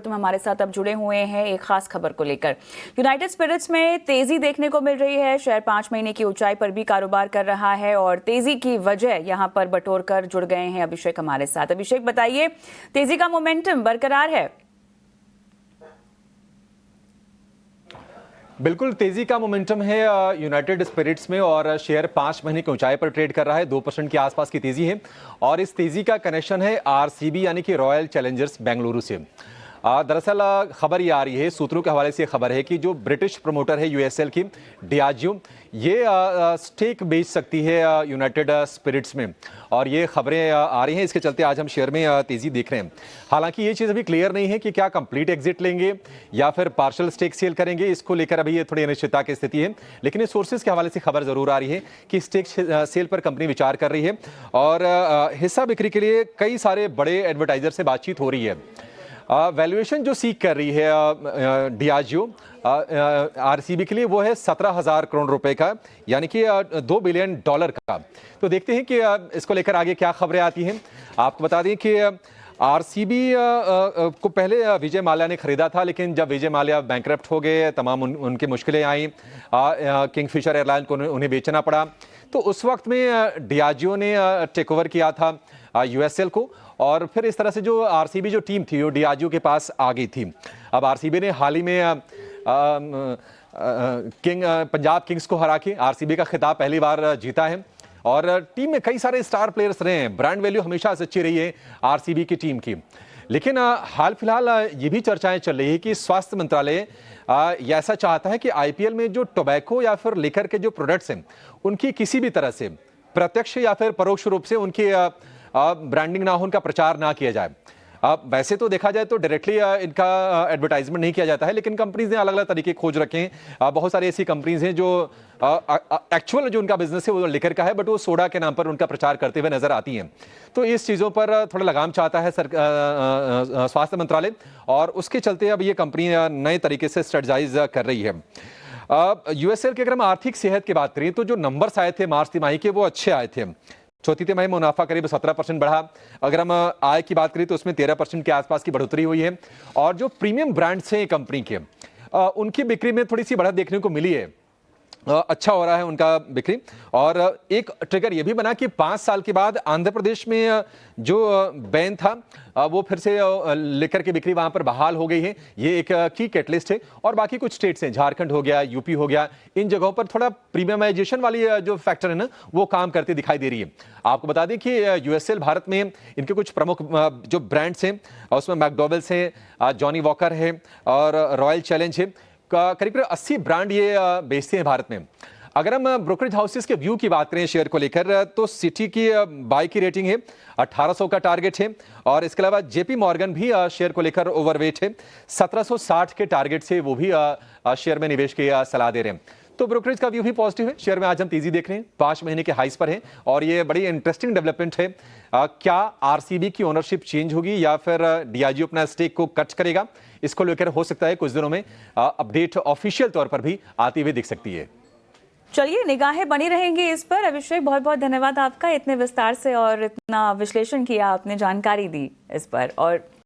गौतम हमारे साथ अब जुड़े हुए हैं एक खास खबर को लेकर। यूनाइटेड स्पिरिट्स में तेजी देखने को मिल रही है। शेयर 5 महीने की ऊंचाई पर भी कारोबार कर रहा है और तेजी की वजह यहां पर बटोर कर जुड़ गए हैं अभिषेक हमारे साथ। अभिषेक, बताइए, तेजी का मोमेंटम बरकरार है? बिल्कुल तेजी का मोमेंटम है यूनाइटेड स्पिरिट्स में और शेयर 5 महीने की ऊंचाई पर ट्रेड कर रहा है। 2% के आसपास की तेजी है और इस तेजी का कनेक्शन है आरसीबी यानी कि रॉयल चैलेंजर्स बेंगलुरु से। दरअसल खबर ये आ रही है, सूत्रों के हवाले से खबर है कि जो ब्रिटिश प्रमोटर है यूएसएल की डियाजियो, ये स्टेक बेच सकती है यूनाइटेड स्पिरिट्स में और ये खबरें आ रही हैं। इसके चलते आज हम शेयर में तेजी देख रहे हैं। हालांकि ये चीज़ अभी क्लियर नहीं है कि क्या कंप्लीट एग्जिट लेंगे या फिर पार्शियल स्टेक सेल करेंगे। इसको लेकर अभी ये थोड़ी अनिश्चितता की स्थिति है, लेकिन ये सोर्सेज के हवाले से खबर जरूर आ रही है कि स्टेक सेल पर कंपनी विचार कर रही है और हिस्सा बिक्री के लिए कई सारे बड़े एडवर्टाइजर से बातचीत हो रही है। वैल्यूएशन जो सीख कर रही है डियाजियो आरसीबी के लिए वो है 17,000 करोड़ रुपए का, यानी कि $2 बिलियन का। तो देखते हैं कि इसको लेकर आगे क्या खबरें आती हैं। आपको बता दें कि आरसीबी को पहले विजय माल्या ने खरीदा था, लेकिन जब विजय माल्या बैंकरप्ट हो गए, तमाम उनकी मुश्किलें आई, किंगफिशर एयरलाइन को उन्हें बेचना पड़ा, तो उस वक्त में डियाजियो ने टेक ओवर किया था यूएसएल को और फिर इस तरह से जो आरसीबी जो टीम थी वो डियाजियो के पास आ गई थी। अब आरसीबी ने हाल ही में पंजाब किंग्स को हरा के आरसीबी का खिताब पहली बार जीता है और टीम में कई सारे स्टार प्लेयर्स रहे हैं। ब्रांड वैल्यू हमेशा से अच्छी रही है आरसीबी की टीम की, लेकिन हाल फिलहाल ये भी चर्चाएं चल रही है कि स्वास्थ्य मंत्रालय ये ऐसा चाहता है कि आईपीएल में जो टोबैको या फिर लिकर के जो प्रोडक्ट्स हैं उनकी किसी भी तरह से प्रत्यक्ष या फिर परोक्ष रूप से उनकी ब्रांडिंग ना हो, उनका प्रचार ना किया जाए। वैसे तो देखा जाए तो डायरेक्टली इनका एडवर्टाइजमेंट नहीं किया जाता है, लेकिन कंपनीज ने अलग अलग तरीके खोज रखे हैं। बहुत सारी ऐसी कंपनीज हैं जो एक्चुअल जो उनका बिजनेस है वो लिकर का है, बट वो सोडा के नाम पर उनका प्रचार करते हुए नजर आती हैं। तो इस चीज़ों पर थोड़ा लगाम चाहता है स्वास्थ्य मंत्रालय और उसके चलते अब ये कंपनी नए तरीके से स्ट्रेटजाइज कर रही है। यूएसएल की अगर हम आर्थिक सेहत की बात करें तो जो नंबर्स आए थे मार्च तिमाही के वो अच्छे आए थे। चौथी तिमाही मुनाफा करीब 17% बढ़ा। अगर हम आय की बात करें तो उसमें 13% के आसपास की बढ़ोतरी हुई है और जो प्रीमियम ब्रांड्स हैं कंपनी के उनकी बिक्री में थोड़ी सी बढ़त देखने को मिली है। अच्छा हो रहा है उनका बिक्री और एक ट्रिगर ये भी बना कि 5 साल के बाद आंध्र प्रदेश में जो बैन था वो फिर से लेकर के बिक्री वहां पर बहाल हो गई है। ये एक की कैटलिस्ट है और बाकी कुछ स्टेट्स हैं, झारखंड हो गया, यूपी हो गया, इन जगहों पर थोड़ा प्रीमियमाइजेशन वाली जो फैक्टर है ना वो काम करती दिखाई दे रही है। आपको बता दें कि यूएसएल भारत में इनके कुछ प्रमुख जो ब्रांड्स हैं उसमें मैकडॉवेल्स हैं, जॉनी वॉकर है और रॉयल चैलेंज है, करीब 80 ब्रांड ये बेचते हैं भारत में। अगर हम ब्रोकरेज हाउसेस के व्यू की बात करें शेयर को लेकर तो सिटी की बाई की रेटिंग है, 1800 का टारगेट है और इसके अलावा जेपी मॉर्गन भी शेयर को लेकर ओवरवेट है, 1760 के टारगेट से वो भी शेयर में निवेश की सलाह दे रहे हैं। तो ब्रोकरेज का व्यू भी पॉजिटिव है। शेयर में आज हम तेजी देख रहे हैं, 5 महीने के हाइस पर है और ये बड़ी इंटरेस्टिंग डेवलपमेंट है। क्या आरसीबी की ओनरशिप चेंज होगी या फिर डियाजियो अपना स्टेक को कट करेगा, इसको लेकर हो सकता है कुछ दिनों में अपडेट ऑफिशियल तौर पर भी आती हुई दिख सकती है। चलिए, निगाहें बनी रहेंगी इस पर। अभिषेक, बहुत बहुत धन्यवाद आपका, इतने विस्तार से और इतना विश्लेषण किया आपने, जानकारी दी इस पर। और